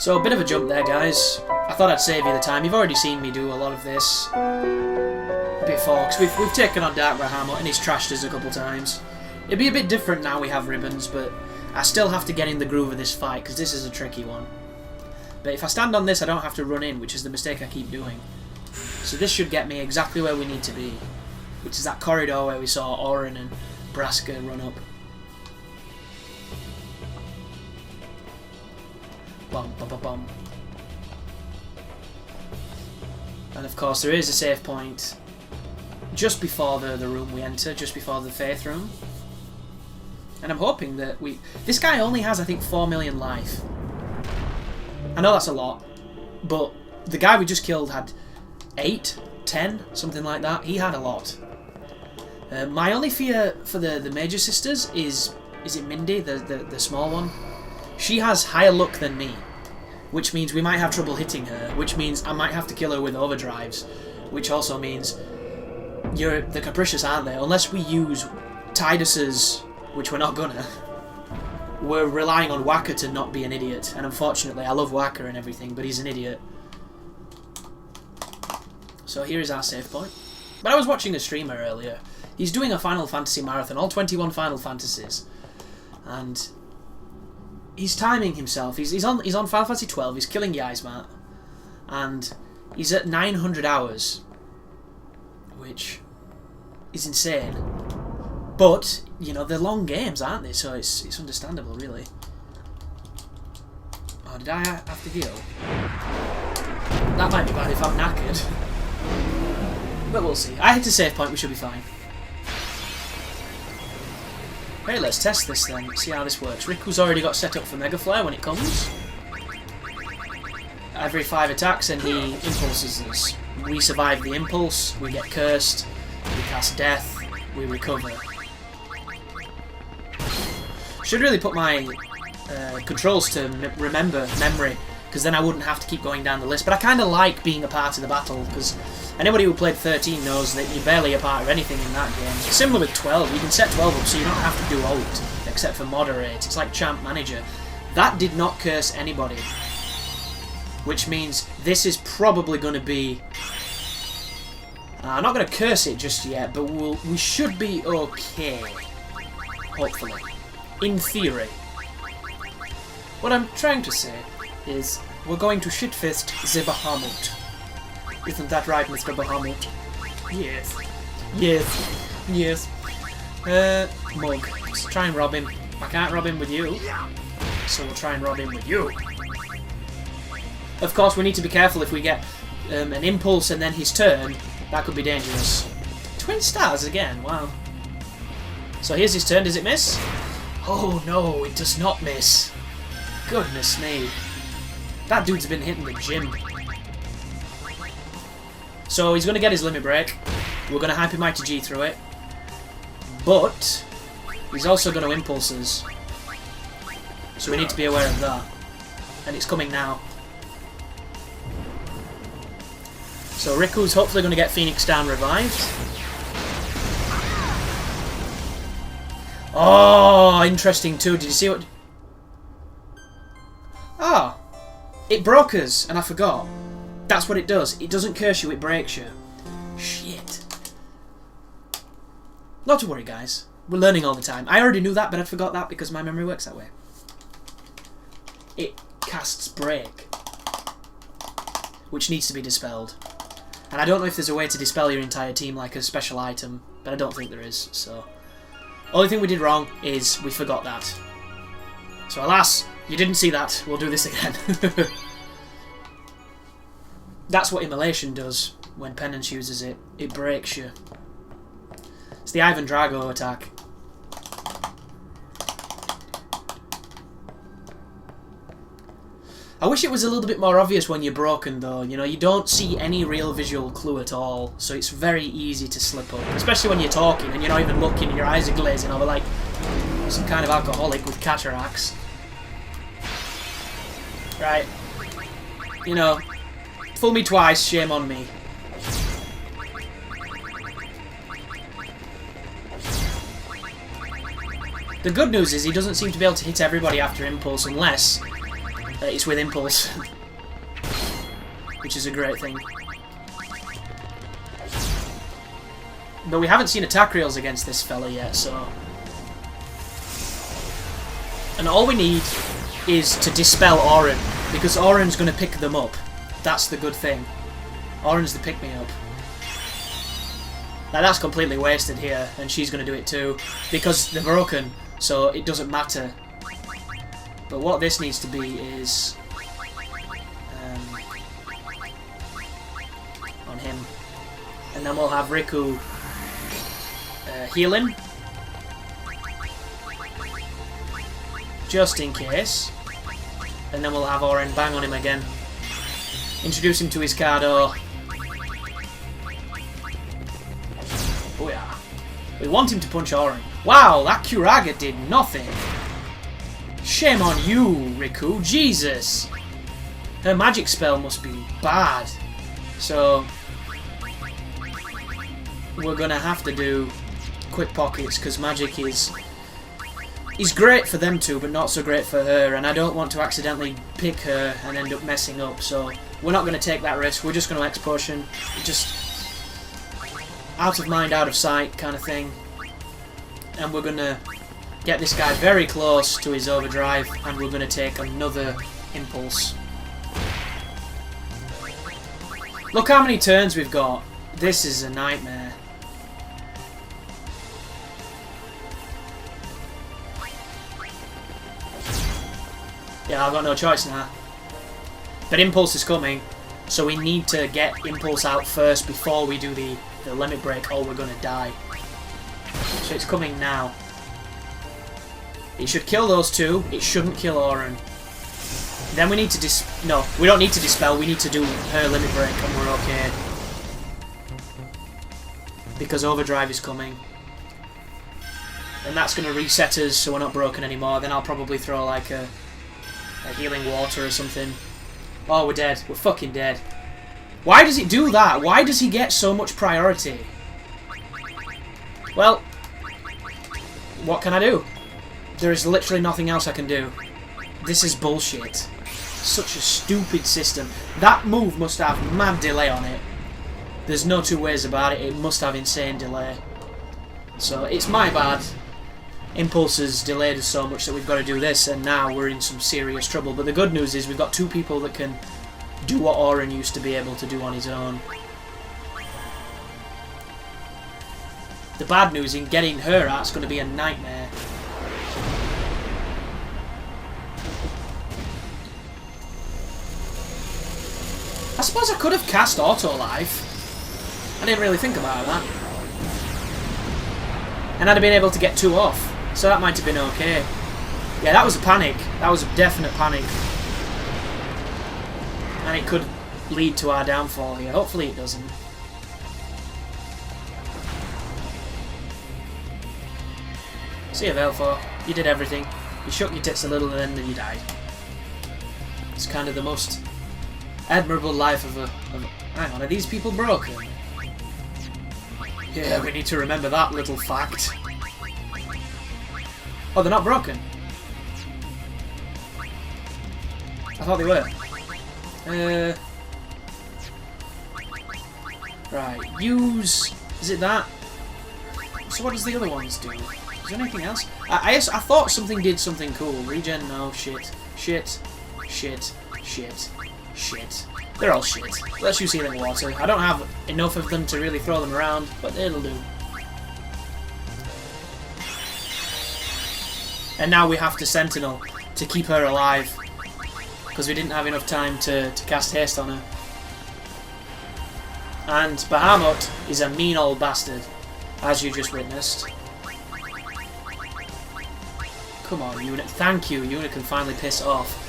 So a bit of a jump there, guys. I thought I'd save you the time. You've already seen me do a lot of this before, because we've taken on Dark Bahamut and he's trashed us a couple times. It'd be a bit different now we have ribbons, but I still have to get in the groove of this fight, because this is a tricky one. But if I stand on this, I don't have to run in, which is the mistake I keep doing. So this should get me exactly where we need to be, which is that corridor where we saw Oren and Braska run up. Bum, bum, bum, bum. And of course there is a save point just before the room we enter, just before the Faith room. And I'm hoping that we... This guy only has, I think, 4 million life. I know that's a lot, but the guy we just killed had 8, 10, something like that. He had a lot. My only fear for the Major Sisters is it Mindy, the small one? She has higher luck than me, which means we might have trouble hitting her, which means I might have to kill her with overdrives, which also means they're capricious, aren't they? Unless we use Tidus's, which we're not gonna, we're relying on Waka to not be an idiot, and unfortunately I love Waka and everything, but he's an idiot. So here is our save point. But I was watching a streamer earlier. He's doing a Final Fantasy marathon, all 21 Final Fantasies, and he's timing himself. He's on Final Fantasy 12. He's killing Yzmat, and he's at 900 hours, which is insane. But you know they're long games, aren't they? So it's understandable, really. Oh, did I have to heal? That might be bad if I'm knackered, but we'll see. I hit a save point. We should be fine. Hey, let's test this then, see how this works. Riku's already got set up for Mega Flare when it comes. Every 5 attacks and he impulses us. We survive the impulse, we get cursed, we cast death, we recover. Should really put my controls to memory, because then I wouldn't have to keep going down the list. But I kind of like being a part of the battle, because anybody who played 13 knows that you're barely a part of anything in that game. It's similar with 12. You can set 12 up so you don't have to do ult, except for moderate. It's like Champ Manager. That did not curse anybody, which means this is probably going to be... I'm not going to curse it just yet, but we should be okay. Hopefully. In theory. What I'm trying to say is we're going to shitfist the Bahamut. Isn't that right, Mr. Bahamut? Yes. Yes. Yes. Mug. Let's try and rob him. I can't rob him with you, so we'll try and rob him with you. Of course, we need to be careful if we get an impulse and then his turn. That could be dangerous. Twin stars again, wow. So here's his turn, does it miss? Oh no, it does not miss. Goodness me. That dude's been hitting the gym. So he's going to get his limit break. We're going to Hyper Mighty G through it. But he's also going to impulse us. So we need to be aware of that. And it's coming now. So Riku's hopefully going to get Phoenix Down revived. Oh, interesting too. Did you see what... Oh. It broke us, and I forgot. That's what it does. It doesn't curse you, it breaks you. Shit. Not to worry, guys. We're learning all the time. I already knew that, but I forgot that because my memory works that way. It casts Break, which needs to be dispelled. And I don't know if there's a way to dispel your entire team like a special item, but I don't think there is, so... Only thing we did wrong is we forgot that. So alas, you didn't see that. We'll do this again. That's what Immolation does when Penance uses it. It breaks you. It's the Ivan Drago attack. I wish it was a little bit more obvious when you're broken though. You know, you don't see any real visual clue at all, so it's very easy to slip up. Especially when you're talking and you're not even looking and your eyes are glazing over like some kind of alcoholic with cataracts. Right. You know, fool me twice, shame on me. The good news is he doesn't seem to be able to hit everybody after Impulse unless it's with Impulse. Which is a great thing. But we haven't seen attack rails against this fella yet, so... And all we need is to dispel Auron, because Auron's going to pick them up. That's the good thing. Auron's the pick-me-up. Now that's completely wasted here, and she's going to do it too, because they're broken, so it doesn't matter. But what this needs to be is... on him. And then we'll have Riku healing. Just in case. And then we'll have Auron bang on him again. Introduce him to his Cardo. Oh yeah. We want him to punch Auron. Wow, that Curaga did nothing. Shame on you, Riku. Jesus. Her magic spell must be bad. So... we're gonna have to do quick pockets, because magic is great for them two, but not so great for her, and I don't want to accidentally pick her and end up messing up, so we're not going to take that risk. We're just going to X-Potion, just out of mind, out of sight kind of thing, and we're going to get this guy very close to his overdrive, and we're going to take another Impulse. Look how many turns we've got. This is a nightmare. Yeah, I've got no choice now. But Impulse is coming, so we need to get Impulse out first before we do the limit break, or we're going to die. So it's coming now. It should kill those two. It shouldn't kill Auron. Then we need to no, we don't need to dispel. We need to do her limit break, and we're okay. Because Overdrive is coming. And that's going to reset us, so we're not broken anymore. Then I'll probably throw like a healing water or something. Oh, we're dead. We're fucking dead. Why does it do that? Why does he get so much priority? Well, what can I do? There is literally nothing else I can do. This is bullshit. Such a stupid system. That move must have mad delay on it. There's no two ways about it. It must have insane delay. So it's my bad. Impulse has delayed us so much that we've got to do this, and now we're in some serious trouble. But the good news is we've got two people that can do what Auron used to be able to do on his own. The bad news in getting her out's going to be a nightmare. I suppose I could have cast Auto Life. I didn't really think about that. And I'd have been able to get two off. So that might have been okay. Yeah, that was a panic. That was a definite panic. And it could lead to our downfall here. Hopefully it doesn't. See you, Velfor. You did everything. You shook your tits a little and then you died. It's kind of the most admirable life of a... Hang on, are these people broken? Yeah, we need to remember that little fact. Oh, they're not broken. I thought they were. Right, use... Is it that? So what does the other ones do? Is there anything else? I thought something did something cool. Regen, no, shit. Shit. Shit. Shit. Shit. They're all shit. Let's use healing water. I don't have enough of them to really throw them around, but it'll do. And now we have to Sentinel to keep her alive, because we didn't have enough time to cast haste on her. And Bahamut is a mean old bastard, as you just witnessed. Come on, Unit. Thank you. Unit can finally piss off.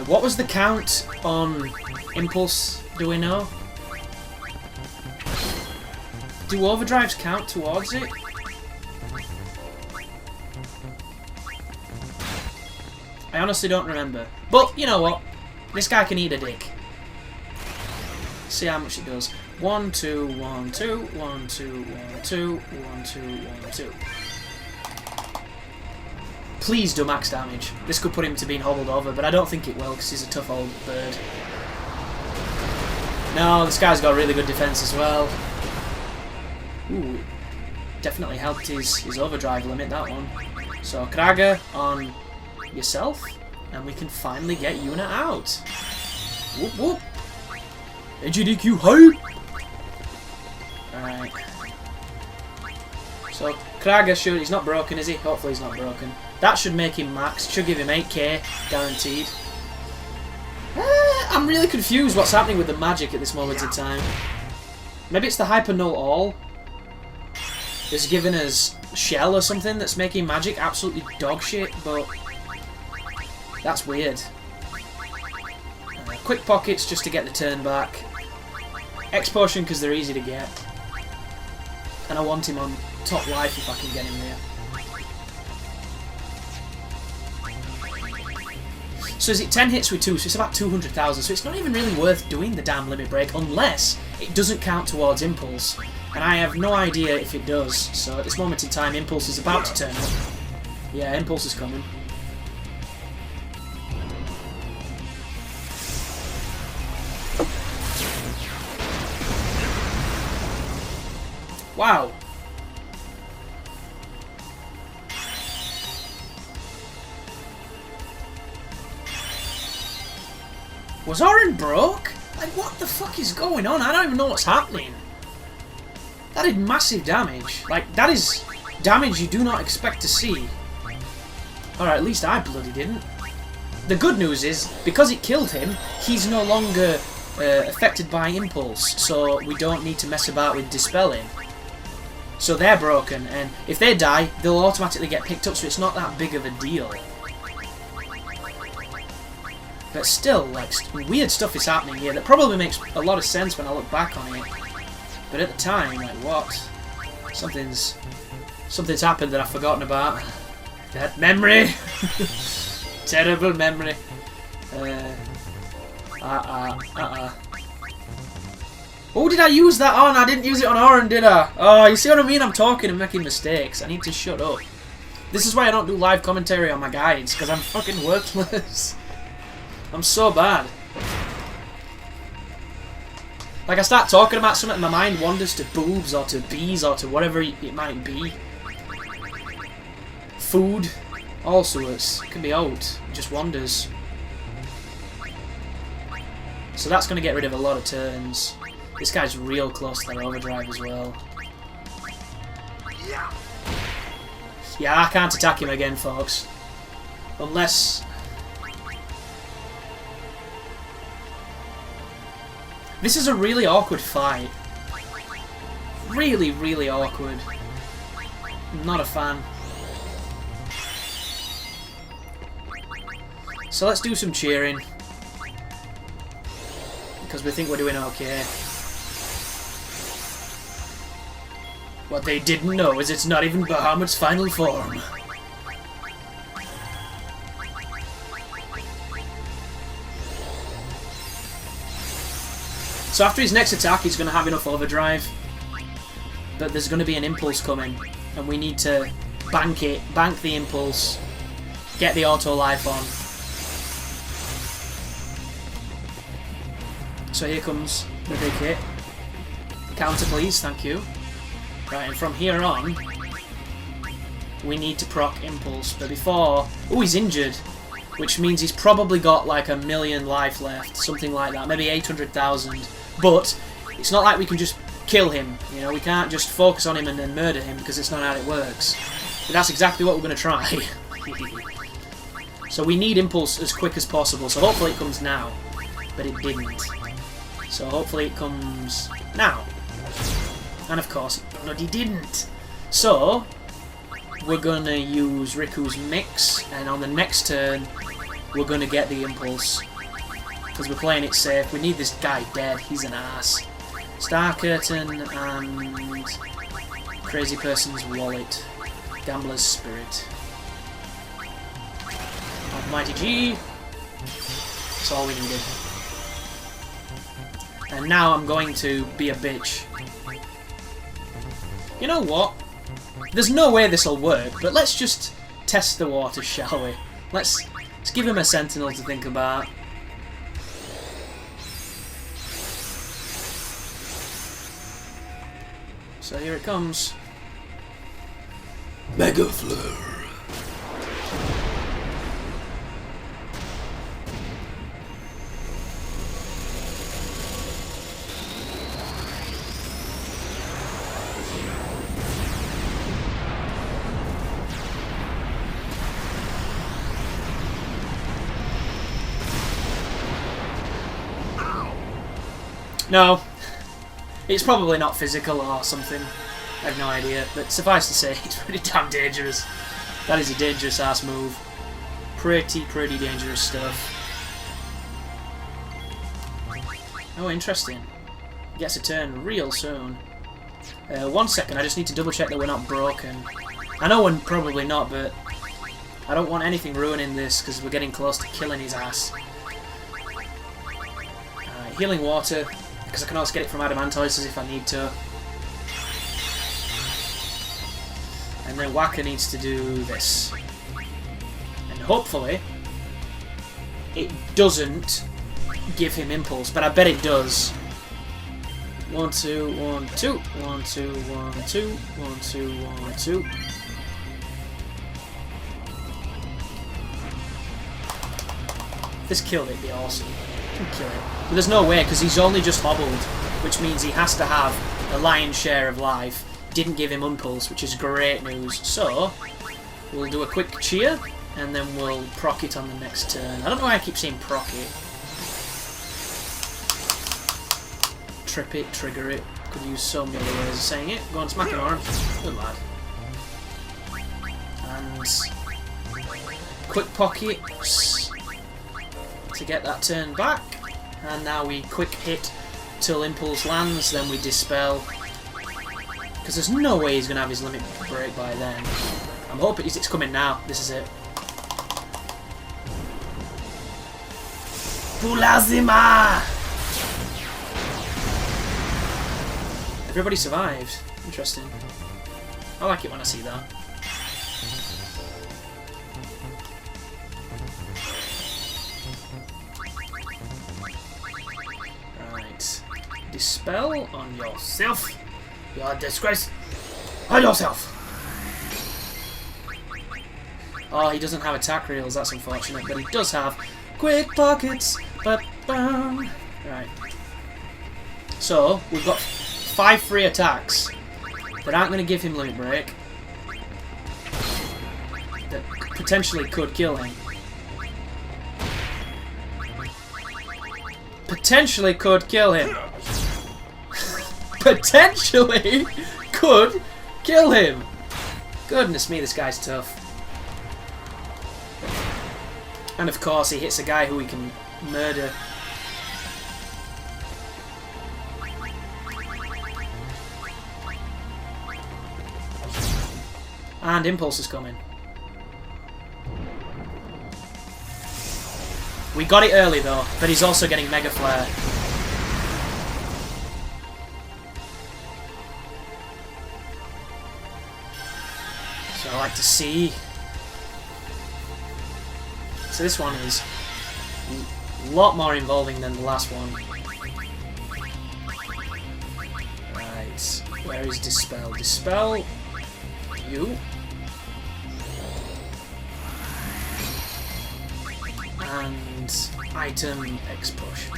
What was the count on Impulse? Do we know? Do overdrives count towards it? I honestly don't remember. But, you know what? This guy can eat a dick. See how much it does. 1, 2, 1, 2, 1, 2, 1, 2, 1, 2, 1, 2. Please do max damage. This could put him to being hobbled over, but I don't think it will because he's a tough old bird. No, this guy's got really good defense as well. Ooh, definitely helped his overdrive limit, that one. So, Kraga on yourself, and we can finally get Yuna out. Whoop whoop. HDQ hype! Alright. So, Kraga should... He's not broken, is he? Hopefully he's not broken. That should make him max. Should give him 8k, guaranteed. I'm really confused what's happening with the magic at this moment in time. Maybe it's the Hyper Null All. It's giving us Shell or something that's making magic absolutely dog shit, but... That's weird. Quick Pockets just to get the turn back. X Potion because they're easy to get. And I want him on top life if I can get him there. So is it 10 hits with 2, so it's about 200,000, so it's not even really worth doing the damn limit break unless it doesn't count towards Impulse. And I have no idea if it does, so at this moment in time Impulse is about to turn up. Yeah, Impulse is coming. Wow. Was Orin broke? Like, what the fuck is going on? I don't even know what's happening. That did massive damage. Like, that is damage you do not expect to see. Alright, at least I bloody didn't. The good news is, because it killed him, he's no longer affected by Impulse, so we don't need to mess about with Dispelling. So they're broken, and if they die, they'll automatically get picked up, so it's not that big of a deal. But still, like, weird stuff is happening here that probably makes a lot of sense when I look back on it. But at the time, like, what? Something's happened that I've forgotten about. That memory! Terrible memory. Oh, did I use that on? I didn't use it on Orin, did I? Oh, you see what I mean? I'm talking and making mistakes. I need to shut up. This is why I don't do live commentary on my guides, because I'm fucking worthless. I'm so bad. Like, I start talking about something and my mind wanders to boobs or to bees or to whatever it might be. Food. All sorts. It can be out. It just wanders. So that's going to get rid of a lot of turns. This guy's real close to that overdrive as well. Yeah, I can't attack him again, folks. Unless... This is a really awkward fight. Really, really awkward. Not a fan. So let's do some cheering. Because we think we're doing okay. What they didn't know is it's not even Bahamut's final form. So after his next attack, he's going to have enough overdrive. But there's going to be an impulse coming. And we need to bank it, bank the impulse, get the auto life on. So here comes the big hit. Counter please, thank you. Right, and from here on, we need to proc impulse. But before... Oh, he's injured. Which means he's probably got like 1,000,000 life left. Something like that. Maybe 800,000. But it's not like we can just kill him. You know, we can't just focus on him and then murder him because it's not how it works. But that's exactly what we're going to try. So we need impulse as quick as possible. So hopefully it comes now. But it didn't. So hopefully it comes now. And of course it bloody didn't. So we're going to use Riku's Mix. And on the next turn we're going to get the impulse. Because we're playing it safe. We need this guy dead. He's an ass. Star Curtain and Crazy Person's Wallet. Gambler's Spirit. Almighty G. That's all we needed. And now I'm going to be a bitch. You know what? There's no way this will work, but let's just test the waters, shall we? Let's give him a sentinel to think about. So here it comes. Mega Flare. No, it's probably not physical or something. I have no idea, but suffice to say, it's pretty damn dangerous. That is a dangerous ass move. Pretty dangerous stuff. Oh, interesting. Gets a turn real soon. 1 second, I just need to double check that we're not broken. I know we're probably not, but I don't want anything ruining this because we're getting close to killing his ass. Healing water, because I can also get it from Adamantoises if I need to. And then Waka needs to do this. And hopefully it doesn't give him impulse, but I bet it does. 1, 2, 1, 2, 1, 2, 1, 2, 1, 2, 1, 2. If this killed it, it'd be awesome. Kill it. But there's no way, because he's only just hobbled, which means he has to have a lion's share of life. Didn't give him impulse, which is great news. So we'll do a quick cheer, and then we'll proc it on the next turn. I don't know why I keep saying proc it. Trip it, trigger it. Could use so many ways of saying it. Go on, smack him arm. Good lad. And quick pockets to get that turn back. And now we quick hit till impulse lands, then we dispel. Because there's no way he's going to have his limit break by then. I'm hoping it's coming now. This is it. Pulazima! Everybody survived. Interesting. I like it when I see that. Right. Dispel on yourself. You're a disgrace. On yourself. Oh, he doesn't have attack reels. That's unfortunate. But he does have quick pockets. Ba-bam. Right. So, we've got 5 free attacks that aren't going to give him limit break. That potentially could kill him. Potentially could kill him. Potentially could kill him. Goodness me, this guy's tough. And of course, he hits a guy who he can murder. And impulse is coming. We got it early though, but he's also getting Mega Flare. So I like to see. So this one is a lot more involving than the last one. Right, where is Dispel? Dispel you. And item X push.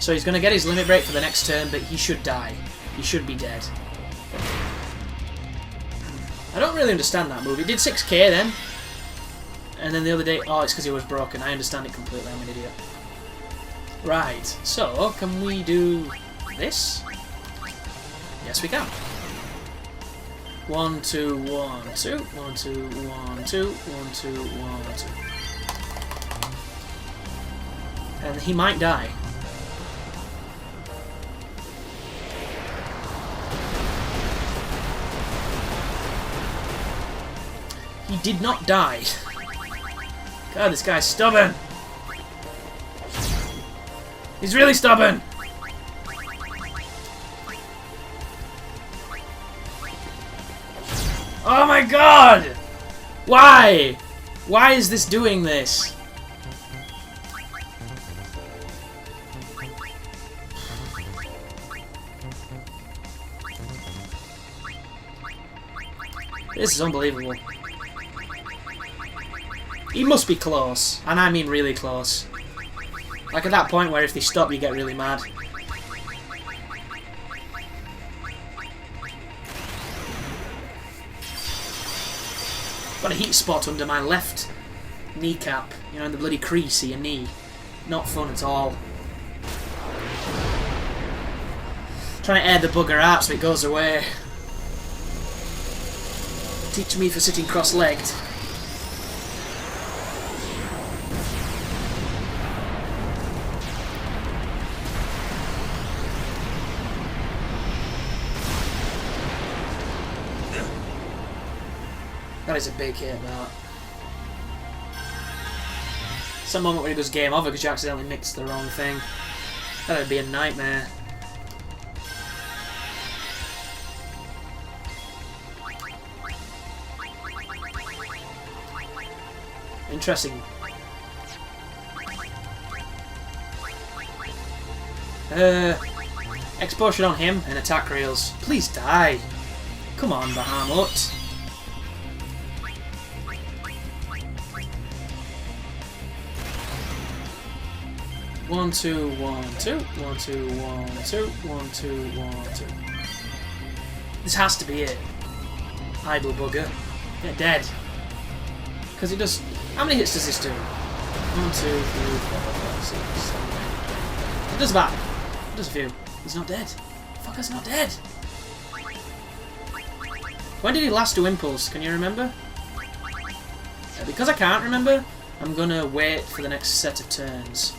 So he's going to get his limit break for the next turn, but he should die. He should be dead. I don't really understand that move. He did 6k then. And then the other day... Oh, it's because he was broken. I understand it completely. I'm an idiot. Right. So, can we do this? Yes, we can. 1, 2, 1, 2. 1, 2, 1, 2. 1, 2, 1, 2. And he might die. He did not die. God, this guy's stubborn. He's really stubborn. Oh my god! Why? Why is this doing this? This is unbelievable. He must be close, and I mean really close. Like at that point where if they stop you get really mad. Got a heat spot under my left kneecap, you know, in the bloody crease of your knee. Not fun at all. Trying to air the bugger out so it goes away. Teach me for sitting cross-legged. That is a big hit, that. Some moment when he goes game over because you accidentally mixed the wrong thing. That would be a nightmare. Interesting. Explosion on him and attack rails. Please die. Come on, Bahamut. One, two, 1, 2, 1, 2, 1, 2, 1, 2, 1, 2. This has to be it. Idle bugger. Get dead. Because it does. How many hits does this do? 1, 2, 3, 4, 5, 6, 7, 8. It does about. It does a few. He's not dead. Fucker's not dead. When did he last do impulse? Can you remember? Because I can't remember, I'm gonna wait for the next set of turns.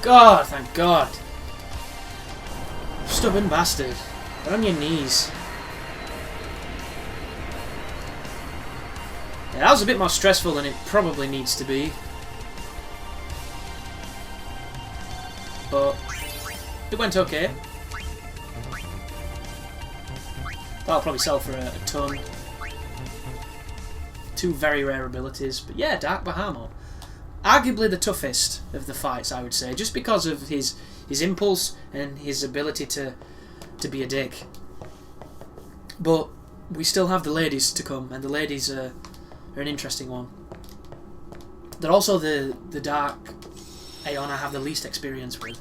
God, thank God. Stubborn bastard. Get on your knees. Yeah, that was a bit more stressful than it probably needs to be. But it went okay. That'll probably sell for a ton. 2 very rare abilities. But yeah, Dark Bahamut. Arguably the toughest of the fights, I would say, just because of his impulse and his ability to be a dick. But we still have the ladies to come, and the ladies are an interesting one. They're also the Dark Aeon I have the least experience with.